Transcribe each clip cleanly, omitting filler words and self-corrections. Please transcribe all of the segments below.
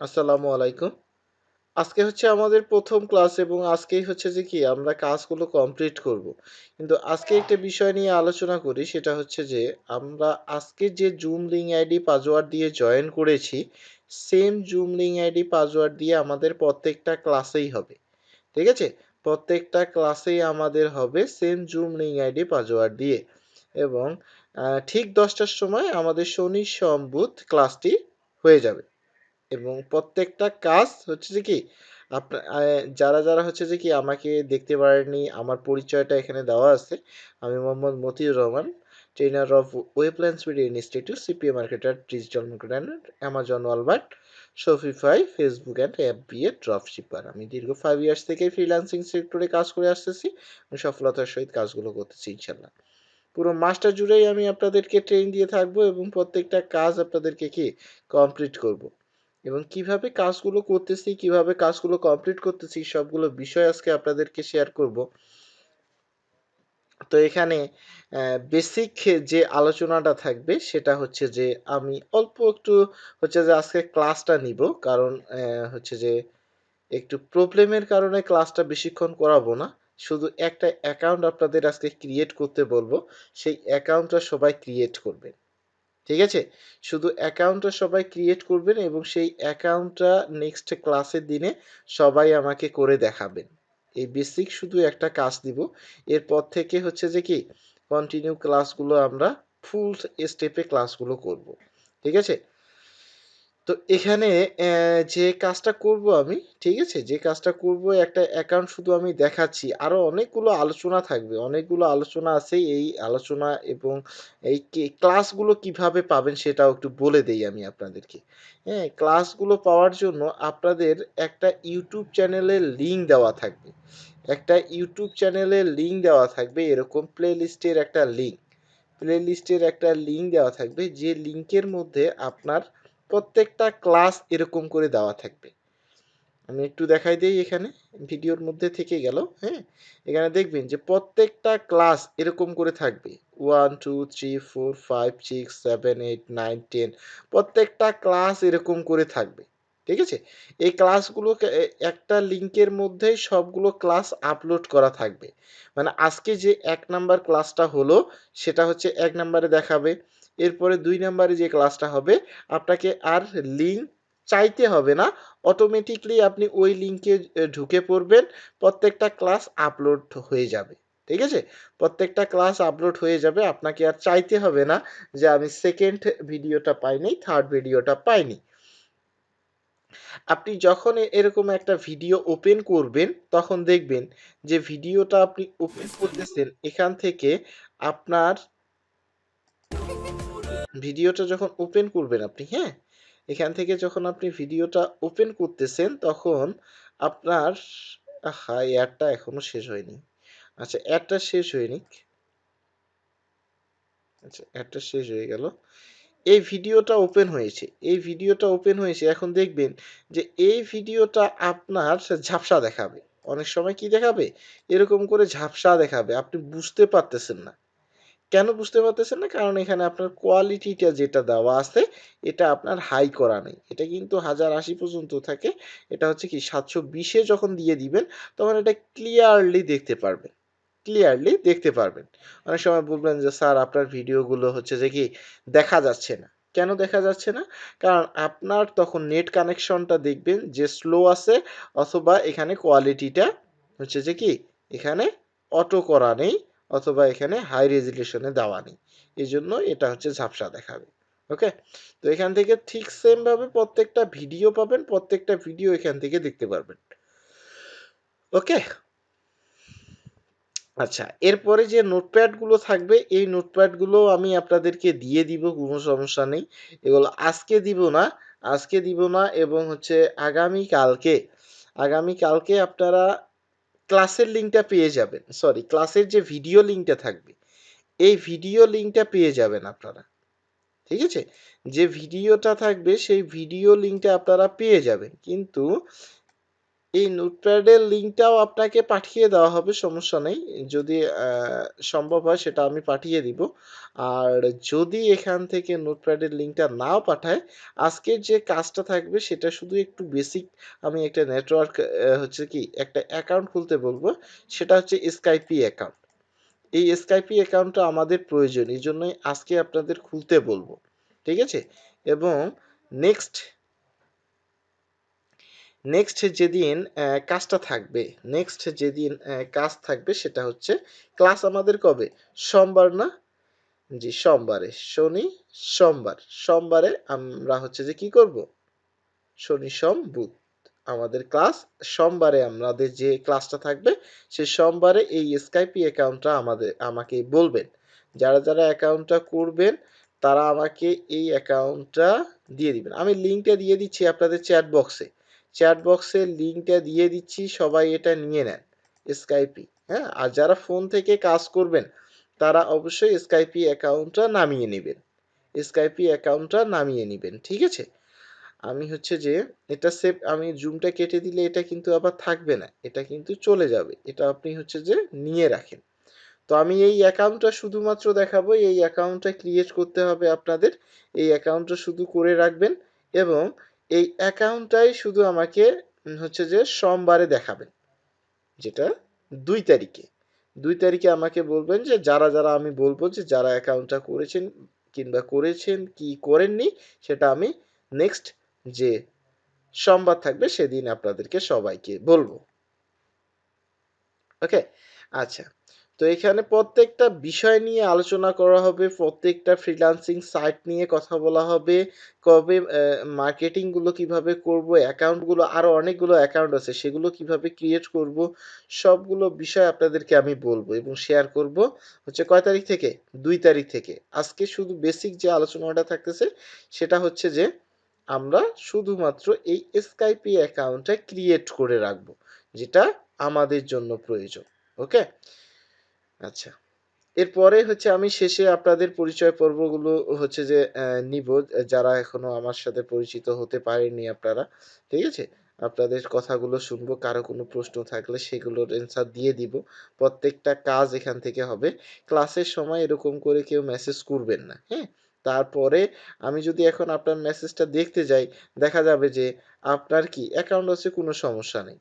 আসসালামু আলাইকুম। আজকে হচ্ছে আমাদের প্রথম ক্লাস এবং আজকেই হচ্ছে যে কি আমরা কাজগুলো কমপ্লিট করব। কিন্তু আজকে একটা বিষয় নিয়ে আলোচনা করি, সেটা হচ্ছে যে আমরা আজকে যে জুম লিংক আইডি পাসওয়ার্ড দিয়ে জয়েন করেছি, same zoom link ID password দিয়ে আমাদের প্রত্যেকটা ক্লাসেই হবে। ঠিক আছে? প্রত্যেকটা ক্লাসেই আমাদের হবে same zoom link ID password দিয়ে, এবং ঠিক 10টার সময় আমাদের শনি সোম বুধ ক্লাসটি হয়ে যাবে। এবং প্রত্যেকটা কাজ হচ্ছে যে কি আপনার যারা হচ্ছে যে কি আমাকে দেখতে পারেননি, আমার পরিচয়টা এখানে দেওয়া আছে। আমি Mohammad Motiur Rahman, trainer of Webland media institute, CPA marketer, digital marketer, Amazon Walmart, Shopify, Facebook and FBA drop shipper. আমি দীর্ঘ 5 ইয়ার্স থেকে ফ্রিল্যান্সিং সেক্টরে কাজ করে আসতেছি। আমি সফলতার সহিত কাজগুলো করতেছি ইনশাল্লাহ। পুরো মাসটা জুড়েই আমি আপনাদেরকে ট্রেনিং দিয়ে থাকবো এবং প্রত্যেকটা কাজ আপনাদেরকে কি কমপ্লিট করব। এবং কিভাবে কাজগুলো করতেছি, কিভাবে কাজগুলো কমপ্লিট করতেছি, সবগুলো বিষয় আজকে আপনাদেরকে শেয়ার করব। তো এখানে বেসিক যে আলোচনাটা থাকবে সেটা হচ্ছে যে আমি অল্প একটু হচ্ছে যে আজকে ক্লাসটা নিব, কারণ হচ্ছে যে একটু প্রবলেমের কারণে ক্লাসটা বেশিক্ষণ করাবো না। শুধু একটা অ্যাকাউন্ট আপনাদের আজকে ক্রিয়েট করতে বলবো, সেই অ্যাকাউন্টটা সবাই ক্রিয়েট করবেন। ঠিক আছে? শুধু অ্যাকাউন্টটা সবাই ক্রিয়েট করবেন এবং সেই অ্যাকাউন্টটা নেক্সট ক্লাসের দিনে সবাই আমাকে করে দেখাবেন। এই বেসিক শুধু একটা কাজ দিব। এরপর থেকে হচ্ছে যে কি কন্টিনিউ ক্লাসগুলো আমরা ফুল স্টেপে ক্লাসগুলো করব। ঠিক আছে? তো এখানে যে কাজটা করব আমি, ঠিক আছে? যে কাজটা করব, একটা অ্যাকাউন্ট শুধু আমি দেখাচ্ছি। আরো অনেকগুলো আলোচনা থাকবে। অনেকগুলো আলোচনা আছে। এই আলোচনা এবং এই ক্লাসগুলো কিভাবে পাবেন সেটাও একটু বলে দেই আমি আপনাদেরকে। হ্যাঁ? ক্লাসগুলো পাওয়ার জন্য আপনাদের একটা ইউটিউব চ্যানেলের লিংক দেওয়া থাকবে। একটা ইউটিউব চ্যানেলের লিংক দেওয়া থাকবে, এরকম প্লেলিস্টের একটা লিংক। প্লেলিস্টের একটা লিংক দেওয়া থাকবে, যে লিংকের মধ্যে আপনার প্রত্যেকটা ক্লাস এরকম করে দেওয়া থাকবে। আমি একটু দেখাই দিই, এখানে ভিডিওর মধ্যে থেকে গেল। হ্যাঁ, এখানে দেখবেন যে প্রত্যেকটা ক্লাস এরকম করে থাকবে, 1 2 3 4 5 6 7 8 9 10, প্রত্যেকটা ক্লাস এরকম করে থাকবে। ঠিক আছে? এই ক্লাসগুলোকে একটা লিংকের মধ্যেই সবগুলো ক্লাস আপলোড করা থাকবে। মানে আজকে যে 1 নাম্বার ক্লাসটা হলো সেটা হচ্ছে 1 নাম্বারে দেখাবে। এরপরে 2 নাম্বারে যে ক্লাসটা হবে, আপনাকে আর লিঙ্ক চাইতে হবে না, অটোমেটিকলি আপনি ওই লিঙ্কে ঢুকে পড়বেন, প্রত্যেকটা ক্লাস আপলোড হয়ে যাবে। ঠিক আছে? প্রত্যেকটা ক্লাস আপলোড হয়ে যাবে, আপনাকে আর চাইতে হবে না যে আমি সেকেন্ড ভিডিওটা পাইনি, থার্ড ভিডিওটা পাইনি। আপনি যখন এরকম একটা ভিডিও ওপেন করবেন, তখন দেখবেন যে ভিডিওটা আপনি ওপেন করতেছেন, এখান থেকে আপনার ভিডিওটা যখন ওপেন করবেন আপনি, হ্যাঁ, এখান থেকে যখন আপনি ভিডিওটা ওপেন করতেছেন, তখন আপনার অ্যাডটা এখনো শেষ হয়নি। আচ্ছা, অ্যাডটা শেষ হয়নি। আচ্ছা, অ্যাডটা শেষ হয়ে গেল। এই ভিডিওটা ওপেন হয়েছে, এই ভিডিওটা ওপেন হয়েছে। এখন দেখবেন যে এই ভিডিওটা আপনার ঝাপসা দেখাবে। অনেক সময় কি দেখাবে, এরকম করে ঝাপসা দেখাবে, আপনি বুঝতে পারতেছেন না। কেন বুঝতে পারতেছেন না? কারণ এখানে আপনার কোয়ালিটিটা যেটা দেওয়া আছে, এটা আপনার হাই করা নেই। এটা কিন্তু 1080 পর্যন্ত থাকে। এটা হচ্ছে কি 720-এ যখন দিয়ে দিবেন, তখন এটা ক্লিয়ারলি দেখতে পারবেন। ক্লিয়ারলি দেখতে পারবেন। অনেক সময় বলবেন যে স্যার আপনার ভিডিওগুলো হচ্ছে যে কি দেখা যাচ্ছে না। কেন দেখা যাচ্ছে না? কারণ আপনার তখন নেট কানেকশনটা দেখবেন যে স্লো আছে, অথবা এখানে কোয়ালিটিটা হচ্ছে যে কি এখানে অটো করা নেই, অথবা এখানে হাই রেজুলেশনে দেওয়া নেই। এজন্য এটা হচ্ছে ঝাপসা দেখাবে। ওকে? তো এখান থেকে ঠিক সেম ভাবে প্রত্যেকটা ভিডিও পাবেন, প্রত্যেকটা ভিডিও এখান থেকে দেখতে পারবেন। ওকে? আচ্ছা, এরপরে যে নোটপ্যাডগুলো থাকবে, এই নোটপ্যাডগুলো আমি আপনাদেরকে দিয়ে দিব, কোনো সমস্যা নেই। এগুলো আজকে দিব না, আজকে দিব না, এবং হচ্ছে আগামীকালকে, আগামীকালকে আপনারা ক্লাসের লিঙ্কটা পেয়ে যাবেন। সরি, ক্লাসের যে ভিডিও লিঙ্কটা থাকবে, এই ভিডিও লিঙ্কটা পেয়ে যাবেন আপনারা। ঠিক আছে? যে ভিডিওটা থাকবে সেই ভিডিও লিঙ্কটা আপনারা পেয়ে যাবেন। কিন্তু এই নোটপ্যাডের লিঙ্কটাও আপনাকে পাঠিয়ে দেওয়া হবে, সমস্যা নেই। যদি সম্ভব হয় সেটা আমি পাঠিয়ে দিব। আর যদি এখান থেকে নোটপ্যাডের লিঙ্কটা নাও পাঠায়, আজকের যে কাজটা থাকবে সেটা শুধু একটু বেসিক, আমি একটা নেটওয়ার্ক হচ্ছে কি একটা অ্যাকাউন্ট খুলতে বলবো, সেটা হচ্ছে স্কাইপি অ্যাকাউন্ট। এই স্কাইপি অ্যাকাউন্টটা আমাদের প্রয়োজন, এই জন্যই আজকে আপনাদের খুলতে বলবো, ঠিক আছে? এবং নেক্সট নেক্সট যেদিন কাজটা থাকবে, নেক্সট যেদিন কাজ থাকবে সেটা হচ্ছে ক্লাস আমাদের কবে? সোমবার না? জি, সোমবারে। শনি, সোমবার। সোমবারে আমরা হচ্ছে যে কি করব? শনি, সোম, বুধ। আমাদের ক্লাস সোমবারে, আমাদের যে ক্লাসটা থাকবে সে সোমবারে এই স্কাইপি অ্যাকাউন্টটা আমাকে বলবেন। যারা যারা অ্যাকাউন্টটা করবেন তারা আমাকে এই অ্যাকাউন্টটা দিয়ে দিবেন। আমি লিঙ্কটা দিয়ে দিচ্ছি আপনাদের চ্যাট বক্সে। চ্যাট বক্সে লিঙ্কটা দিয়ে দিচ্ছি, সবাই এটা নিয়ে নেন। স্কাইপি, হ্যাঁ? আর যারা ফোন থেকে কাজ করবেন তারা অবশ্যই স্কাইপি অ্যাকাউন্টটা নামিয়ে নেবেন। স্কাইপি অ্যাকাউন্টটা নামিয়ে নেবেন, ঠিক আছে? আমি হচ্ছে যে এটা সেভ, আমি জুমটা কেটে দিলে এটা কিন্তু আবার থাকবে না, এটা কিন্তু চলে যাবে, এটা আপনি হচ্ছে যে নিয়ে রাখেন। তো আমি এই অ্যাকাউন্টটা শুধুমাত্র দেখাবো, এই অ্যাকাউন্টটা ক্রিয়েট করতে হবে আপনাদের। এই অ্যাকাউন্টটা শুধু করে রাখবেন এবং এই অ্যাকাউন্টটাই শুধু আমাকে হচ্ছে যে সোমবারে দেখাবেন, যেটা 2 তারিখে। 2 তারিখে আমাকে বলবেন যে যারা যারা, আমি বলবো যে যারা অ্যাকাউন্টটা করেছেন কিংবা করেছেন কি করেননি, সেটা আমি নেক্সট যে সোমবার থাকবে সেদিন আপনাদেরকে সবাইকে বলবো। ওকে, আচ্ছা। তো এখানে প্রত্যেকটা বিষয় নিয়ে আলোচনা করা হবে, প্রত্যেকটা ফ্রিল্যান্সিং সাইট নিয়ে কথা বলা হবে, কবে মার্কেটিংগুলো কিভাবে করব, অ্যাকাউন্টগুলো, আরও অনেকগুলো অ্যাকাউন্ট আছে সেগুলো কিভাবে ক্রিয়েট করব, সবগুলো বিষয় আপনাদেরকে আমি বলবো এবং শেয়ার করব। হচ্ছে কয় তারিখ থেকে? 2 তারিখ থেকে। আজকে শুধু বেসিক যে আলোচনাটা থাকতেছে সেটা হচ্ছে যে আমরা শুধুমাত্র এই স্কাইপি অ্যাকাউন্টটা ক্রিয়েট করে রাখবো, যেটা আমাদের জন্য প্রয়োজন। ওকে, আচ্ছা। এরপরে হচ্ছে আমি শেষে আপনাদের পরিচয় পর্বগুলো হচ্ছে যে নিব, যারা এখনো আমার সাথে পরিচিত হতে পারেননি আপনারা, ঠিক আছে? আপনাদের কথাগুলো শুনবো, কারো কোনো প্রশ্ন থাকলে সেগুলোর অ্যান্সার দিয়ে দিব। প্রত্যেকটা কাজ এখান থেকে হবে। ক্লাসের সময় এরকম করে কেউ মেসেজ করবেন না, হ্যাঁ? তারপরে আমি যদি এখন আপনার মেসেজটা দেখতে যাই, দেখা যাবে যে আপনার কি অ্যাকাউন্ট আছে, কোনো সমস্যা নেই।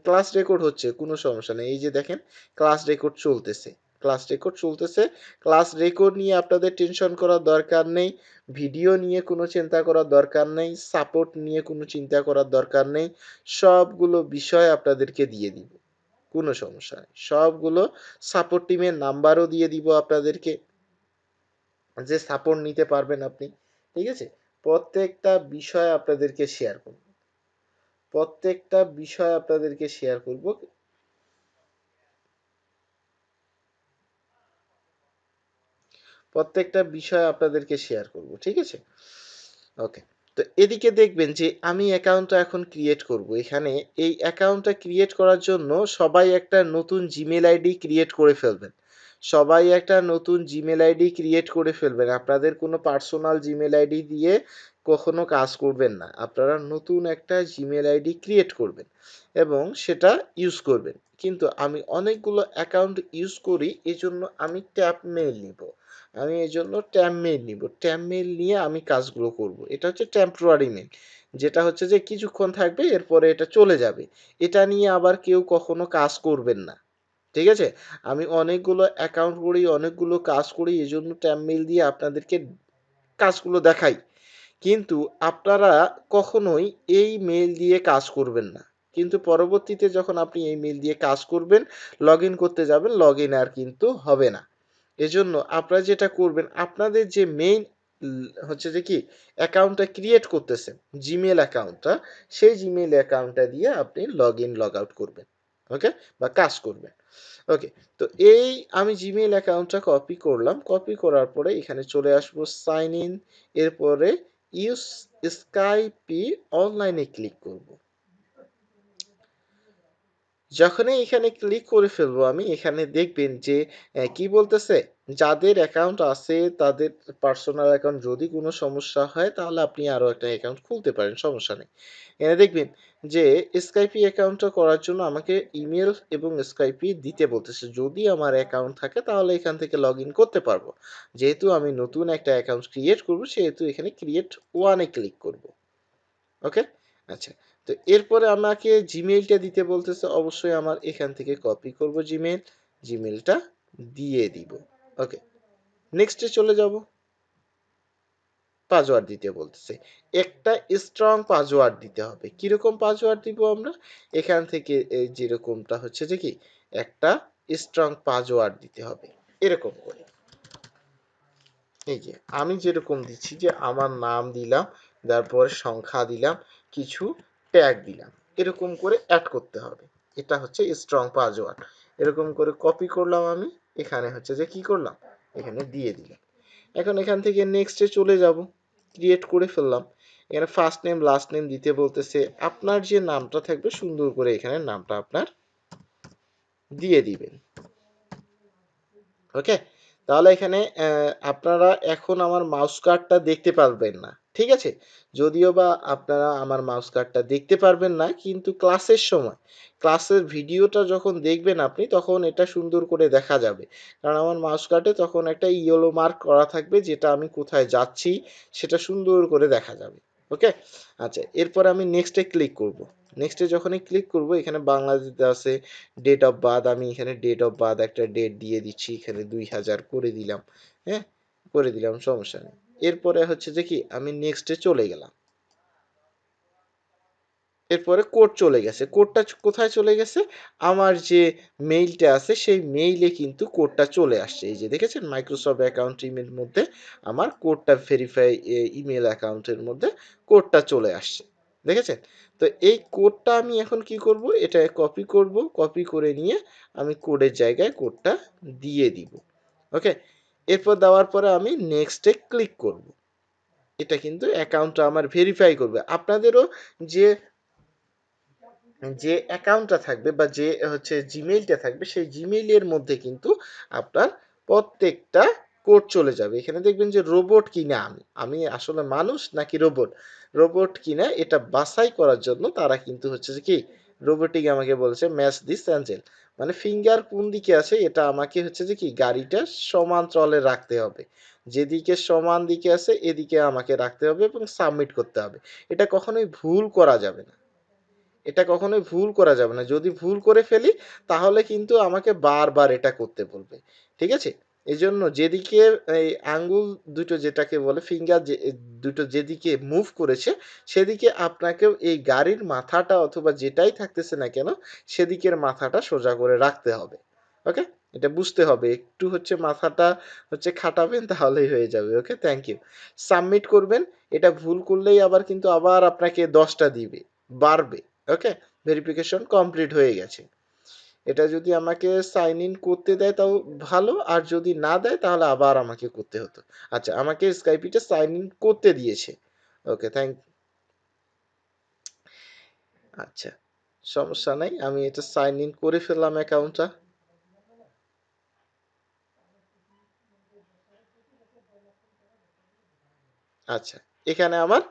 ক্লাস রেকর্ড হচ্ছে, কোনো সমস্যা নেই। এই যে দেখেন, ক্লাস রেকর্ড চলতেছে, ক্লাস রেকর্ড চলতেছে। ক্লাস রেকর্ড নিয়ে আপনাদের টেনশন করার দরকার নেই, ভিডিও নিয়ে কোনো চিন্তা করার দরকার নেই, সাপোর্ট নিয়ে কোনো চিন্তা করার দরকার নেই। সবগুলো বিষয় আপনাদেরকে দিয়ে দিব, কোনো সমস্যা নেই। সবগুলো সাপোর্ট টিমের নাম্বারও দিয়ে দিব আপনাদেরকে, যে সাপোর্ট নিতে পারবেন আপনি, ঠিক আছে? প্রত্যেকটা বিষয় আপনাদেরকে শেয়ার করব, প্রত্যেকটা বিষয় আপনাদেরকে শেয়ার করব। প্রত্যেকটা বিষয় আপনাদেরকে শেয়ার করব, ঠিক আছে? ওকে। তো এদিকে দেখবেন যে আমি অ্যাকাউন্টটা এখন ক্রিয়েট করব। এখানে এই অ্যাকাউন্টটা ক্রিয়েট করার জন্য সবাই একটা নতুন জিমেল আইডি ক্রিয়েট করে ফেলবেন। সবাই একটা নতুন জিমেল আইডি ক্রিয়েট করে ফেলবেন। আপনাদের কোনো পার্সোনাল জিমেল আইডি দিয়ে কখনো কাজ করবেন না। আপনারা নতুন একটা জিমেল আইডি ক্রিয়েট করবেন এবং সেটা ইউজ করবেন। কিন্তু আমি অনেকগুলো অ্যাকাউন্ট ইউজ করি, এজন্য আমি ট্যাপ মেইল নিব। আমি এজন্য ট্যাব মেইল নিব। ট্যাব মেইল নিয়ে আমি কাজগুলো করব। এটা হচ্ছে টেম্পোরারি মেইল। যেটা হচ্ছে যে কিছুক্ষণ থাকবে, এরপরে এটা চলে যাবে। এটা নিয়ে আবার কেউ কখনো কাজ করবেন না, ঠিক আছে? আমি অনেকগুলো অ্যাকাউন্ট করি, অনেকগুলো কাজ করি, এজন্য ট্যাব মেইল দিয়ে আপনাদেরকে কাজগুলো দেখাই। কিন্তু আপনারা কখনোই এই মেইল দিয়ে কাজ করবেন না। কিন্তু পরবর্তীতে যখন আপনি এই মেইল দিয়ে কাজ করবেন, লগ ইন করতে যাবেন, লগ ইন আর কিন্তু হবে না। এজন্য আপনারা যেটা করবেন, আপনাদের যে মেইন হচ্ছে যে কি অ্যাকাউন্টটা ক্রিয়েট করতেছেন, জিমেল অ্যাকাউন্টটা, সেই জিমেল অ্যাকাউন্টটা দিয়ে আপনি লগ ইন লগ আউট করবেন। ওকে, বা কাজ করবেন। ওকে, তো এই আমি জিমেল অ্যাকাউন্টটা কপি করলাম, কপি করার পরে এখানে চলে আসবো সাইন ইন, এরপরে ইউজ স্কাইপি অনলাইনে ক্লিক করব। যখনই এখানে ক্লিক করে ফেলবো আমি, এখানে দেখবেন যে কি বলতেছে, যাদের অ্যাকাউন্ট আছে তাদের পার্সোনাল অ্যাকাউন্ট যদি কোনো সমস্যা হয় তাহলে আপনি আরও একটা অ্যাকাউন্ট খুলতে পারেন, সমস্যা নেই। এখানে দেখবেন যে স্কাইপি অ্যাকাউন্টটা করার জন্য আমাকে ইমেল এবং স্কাইপি দিতে বলতেছে। যদি আমার অ্যাকাউন্ট থাকে তাহলে এখান থেকে লগ ইন করতে পারবো। যেহেতু আমি নতুন একটা অ্যাকাউন্ট ক্রিয়েট করব সেহেতু এখানে ক্রিয়েট ওয়ানে ক্লিক করব। ওকে, আচ্ছা। তো এরপরে আমাকে জিমেইলটা দিতে বলতেছে, অবশ্যই আমার এখান থেকে কপি করব জিমেইল, জিমেইলটা দিয়ে দিব। ওকে, নেক্সটে চলে যাব। পাসওয়ার্ড দিতে বলতেছে, একটা স্ট্রং পাসওয়ার্ড দিতে হবে। কিরকম পাসওয়ার্ড দিব আমরা, এখান থেকে এই যেরকমটা হচ্ছে যে কি একটা স্ট্রং পাসওয়ার্ড দিতে হবে এরকম করে। এই যে আমি যেরকম দিচ্ছি যে আমার নাম দিলাম, তারপরে সংখ্যা দিলাম, কিছু ট্যাগ দিলাম, এরকম করে অ্যাড করতে হবে। এটা হচ্ছে স্ট্রং পাসওয়ার্ড। এরকম করে কপি করলাম আমি, এখানে হচ্ছে যে কি করলাম, এখানে দিয়ে দিলাম। এখন এখান থেকে নেক্সটে চলে যাব, ক্রিয়েট করে ফেললাম। এখানে ফার্স্ট নেম লাস্ট নেম দিতে বলতেছে, আপনার যে নামটা থাকবে সুন্দর করে এখানে নামটা আপনার দিয়ে দিবেন। ওকে, তাহলে এখানে আপনারা এখন আমার মাউস কার্ডটা দেখতে পারবেন না, ঠিক আছে? যদিও বা আপনারা আমার মাউস কার্ডটা দেখতে পারবেন না, কিন্তু ক্লাসের সময় ক্লাসের ভিডিওটা যখন দেখবেন আপনি তখন এটা সুন্দর করে দেখা যাবে। কারণ আমার মাউস কার্ডে তখন একটা ইয়েলো মার্ক করা থাকবে, যেটা আমি কোথায় যাচ্ছি সেটা সুন্দর করে দেখা যাবে। ওকে, আচ্ছা। এরপর আমি নেক্সটে ক্লিক করব। নেক্সটে যখনই ক্লিক করব এখানে বাংলাদেশ আছে, ডেট অফ বার্থ, আমি এখানে ডেট অফ বার্থ একটা ডেট দিয়ে দিচ্ছি, এখানে 2000 করে দিলাম। হ্যাঁ, করে দিলাম, সমস্যা নেই। এরপরে হচ্ছে যে কি আমি নেক্সটে চলে গেলাম। এরপরে কোড চলে গেছে, কোডটা কোথায় চলে গেছে, আমার যে মেইলটা আছে সেই মেইলে কিন্তু কোডটা চলে আসছে। এই যে দেখেছেন মাইক্রোসফট অ্যাকাউন্ট ইমেল মধ্যে আমার কোডটা ভেরিফাই ইমেল অ্যাকাউন্টের মধ্যে কোডটা চলে আসছে, দেখেছেন? তো এই কোডটা আমি এখন কি করব, এটা কপি করব, কপি করে নিয়ে আমি কোডের জায়গায় কোডটা দিয়ে দিব। ওকে, এরপর দেওয়ার পরে আমি নেক্সটে ক্লিক করব। এটা কিন্তু অ্যাকাউন্টটা আমার ভেরিফাই করবে। আপনাদেরও যে যে অ্যাকাউন্টটা থাকবে বা যে হচ্ছে জিমেইলটা থাকবে সেই জিমেইলের মধ্যে কিন্তু আপনার প্রত্যেকটা কোড চলে যাবে। এখানে দেখবেন যে রোবট কিনা আমি, আমি আসলে মানুষ নাকি রোবট, রোবট কিনা এটা বাছাই করার জন্য তারা কিন্তু হচ্ছে যে কি রোবটিক আমাকে বলছে ম্যাচ দিস অ্যাঞ্জেল, মানে ফিঙ্গার কোন দিকে আছে এটা আমাকে হচ্ছে যে কি গাড়িটা সমান তলে রাখতে হবে, যেদিকে সমান দিকে আছে এদিকে আমাকে রাখতে হবে এবং সাবমিট করতে হবে। এটা কখনোই ভুল করা যাবে না, এটা কখনোই ভুল করা যাবে না। যদি ভুল করে ফেলি তাহলে কিন্তু আমাকে বারবার এটা করতে বলবে, ঠিক আছে? এই জন্য যেদিকে এই আঙ্গুল দুটো যেটাকে বলে ফিঙ্গার, যে দুটো যেদিকে মুভ করেছে সেদিকে আপনাকেও এই গাড়ির মাথাটা অথবা যেটাই থাকতেছে না কেন সেদিকের মাথাটা সোজা করে রাখতে হবে। ওকে, এটা বুঝতে হবে, একটু হচ্ছে মাথাটা হচ্ছে খাটাবেন তাহলেই হয়ে যাবে। ওকে, থ্যাংক ইউ। সাবমিট করবেন, এটা ভুল করলেই আবার কিন্তু আবার আপনাকে 10টা দিবে, বাড়বে। ওকে, ভেরিফিকেশন কমপ্লিট হয়ে গেছে। এটা যদি আমাকে সাইন ইন করতে দেয় তাও ভালো, আর যদি না দেয় তাহলে আবার আমাকে করতে হতো। আচ্ছা, আমাকে স্কাইপিটা সাইন ইন করতে দিয়েছে। ওকে, আচ্ছা, সমস্যা নাই, আমি এটা সাইন ইন করে ফেললাম অ্যাকাউন্টটা। আচ্ছা, এখানে আমার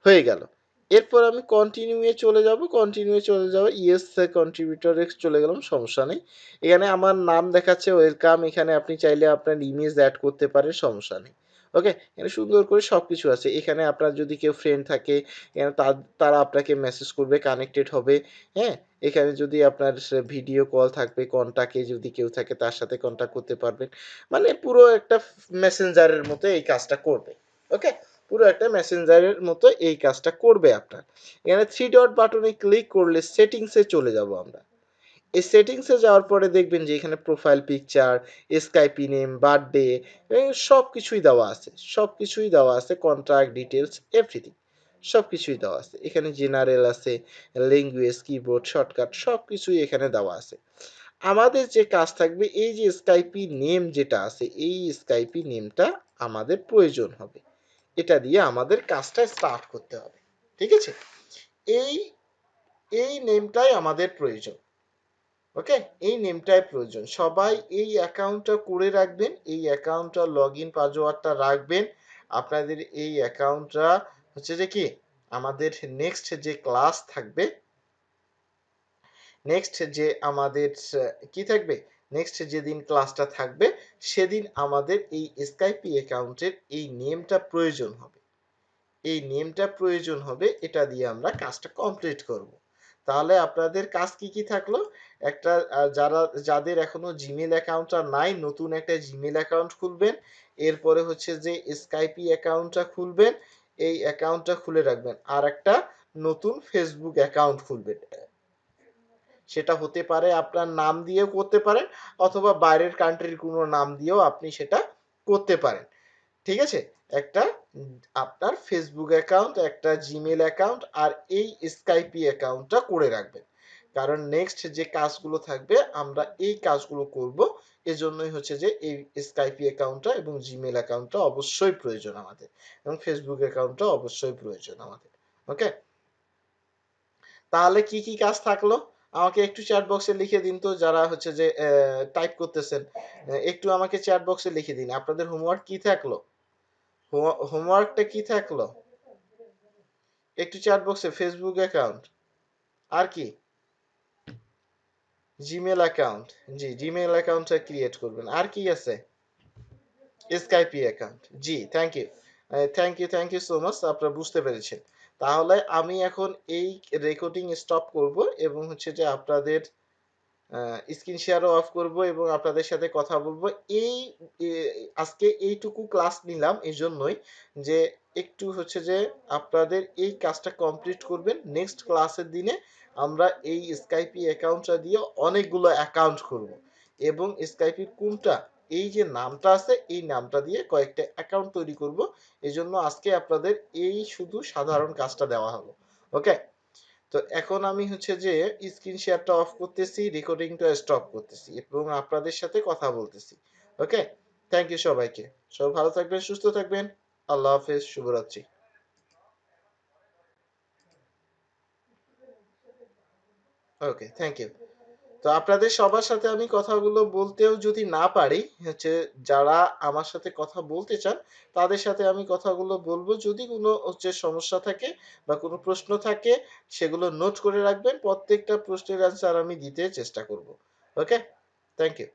হয়ে গেল। এরপর আমি কন্টিনিউয়ে চলে যাব, কন্টিনিউয়ে চলে যাব, ইয়েস কন্ট্রিবিউটরে চলে গেলাম, সমস্যা নেই। এখানে আমার নাম দেখাচ্ছে ওয়েলকাম, এখানে আপনি চাইলে আপনার ইমেজ অ্যাড করতে পারেন, সমস্যা নেই। ওকে, এখানে সুন্দর করে সব কিছু আছে। এখানে আপনার যদি কেউ ফ্রেন্ড থাকে এখানে তারা আপনাকে মেসেজ করবে, কানেক্টেড হবে। হ্যাঁ, এখানে যদি আপনার ভিডিও কল থাকবে, কন্টাক্টে যদি কেউ থাকে তার সাথে কন্টাক্ট করতে পারবেন। মানে পুরো একটা মেসেঞ্জারের মতো এই কাজটা করবে। ওকে, পুরো একটা মেসেঞ্জারের মতো এই কাজটা করবে আপনার। এখানে থ্রি ডট বাটনে ক্লিক করলে সেটিংসে চলে যাব আমরা। এই সেটিংসে যাওয়ার পরে দেখবেন যে এখানে profile picture, Skype name, birthday, সব কিছুই দেওয়া আছে, সব কিছুই দেওয়া আছে, কন্ট্রাক্ট ডিটেলস, এভরিথিং সব কিছুই দেওয়া আছে। এখানে জেনারেল আছে, ল্যাঙ্গুয়েজ, কিবোর্ড, শর্টকাট সব কিছুই এখানে দেওয়া আছে। আমাদের যে কাজ থাকবে এই যে স্কাইপি নেম যেটা আছে এই স্কাইপি নেমটা আমাদের প্রয়োজন হবে, এটা দিয়ে আমাদের কাজটা স্টার্ট করতে হবে, ঠিক আছে? এই এই নেমটাই আমাদের প্রয়োজন। ওকে, এই নেমটাই প্রয়োজন। সবাই এই অ্যাকাউন্টটা করে রাখবেন, এই অ্যাকাউন্টটা লগ ইন পাসওয়ার্ডটা রাখবেন। আপনাদের এই অ্যাকাউন্টটা হচ্ছে যে কি আমাদের নেক্সট যে ক্লাস থাকবে, নেক্সট যে আমাদের কি থাকবে, নেক্সট যেদিন ক্লাসটা থাকবে সেদিন আমাদের এই স্কাইপি অ্যাকাউন্টের এই নেমটা প্রয়োজন হবে। এই নেমটা প্রয়োজন হবে, এটা দিয়ে আমরা কাজটা কমপ্লিট করব। তাহলে আপনাদের কাজ কি কি থাকলো, একটা যাদের এখনো জিমেল অ্যাকাউন্টটা নাই নতুন একটা জিমেল অ্যাকাউন্ট খুলবেন। এরপরে হচ্ছে যে স্কাইপি অ্যাকাউন্টটা খুলবেন, এই অ্যাকাউন্টটা খুলে রাখবেন। আর একটা নতুন ফেসবুক অ্যাকাউন্ট খুলবেন, সেটা হতে পারে আপনার নাম দিয়েও করতে পারেন, অথবা বাইরের কান্ট্রির কোনো নাম দিয়েও আপনি সেটা করতে পারেন। ঠিক আছে, একটা আপনার ফেসবুক অ্যাকাউন্ট, একটা জিমেল অ্যাকাউন্ট আর এই স্কাইপি অ্যাকাউন্টটা করে রাখবেন। কারণ নেক্সট যে কাজগুলো থাকবে আমরা এই কাজগুলো করব, এজন্যই হচ্ছে যে এই স্কাইপি অ্যাকাউন্টটা এবং জিমেল অ্যাকাউন্টটা অবশ্যই প্রয়োজন আমাদের, এবং ফেসবুক অ্যাকাউন্টটা অবশ্যই প্রয়োজন আমাদের। ওকে, তাহলে কি কি কাজ থাকলো আমাকে একটু চ্যাট বক্সে লিখে দিন তো, যারা হচ্ছে যে টাইপ করতেছেন একটু আমাকে চ্যাট বক্সে লিখে দিন আপনাদের হোমওয়ার্ক কি থাকলো, হোমওয়ার্কটা কি থাকলো একটু চ্যাট বক্সে। ফেসবুক অ্যাকাউন্ট, আর কি, জিমেল অ্যাকাউন্ট, জি জিমেল অ্যাকাউন্টটা ক্রিয়েট করবেন, আর কি আছে, স্কাইপি অ্যাকাউন্ট, জি thank you, thank you so much, আপনারা বুঝতে পেরেছেন। তাহলে আমি এখন এই রেকর্ডিং স্টপ করব এবং হচ্ছে যে আপনাদের স্ক্রিন শেয়ারও অফ করব এবং আপনাদের সাথে কথা বলবো। এই আজকে এইটুকু ক্লাস নিলাম এই জন্যই যে একটু হচ্ছে যে আপনাদের এই কাজটা কমপ্লিট করবেন, নেক্সট ক্লাসের দিনে আমরা এই স্কাইপি অ্যাকাউন্টটা দিয়ে অনেকগুলো অ্যাকাউন্ট করব এবং স্কাইপির কোনটা এই যে নামটা আছে এই নামটা দিয়ে কয়েকটা অ্যাকাউন্ট তৈরি করব। এই জন্য আজকে আপনাদের এই শুধু সাধারণ কাজটা দেওয়া হলো। ওকে, তো এখন আমি হচ্ছে যে স্ক্রিন শেয়ারটা অফ করতেছি, রেকর্ডিংটা স্টপ করতেছি এবং আপনাদের সাথে কথা বলতেছি। ওকে, থ্যাংক ইউ সবাইকে, সবাই ভালো থাকবেন, সুস্থ থাকবেন, আল্লাহ হাফেজ, শুভরাত্রি। ওকে, থ্যাংক ইউ। তো আপনাদের সবার সাথে আমি কথাগুলো বলতেও যদি না পারি, হচ্ছে যারা আমার সাথে কথা বলতে চান তাদের সাথে আমি কথাগুলো বলবো। যদি কোনো হচ্ছে সমস্যা থাকে বা কোনো প্রশ্ন থাকে সেগুলো নোট করে রাখবেন, প্রত্যেকটা প্রশ্নের অ্যান্সার আমি দিতে চেষ্টা করব। ওকে, থ্যাংক ইউ।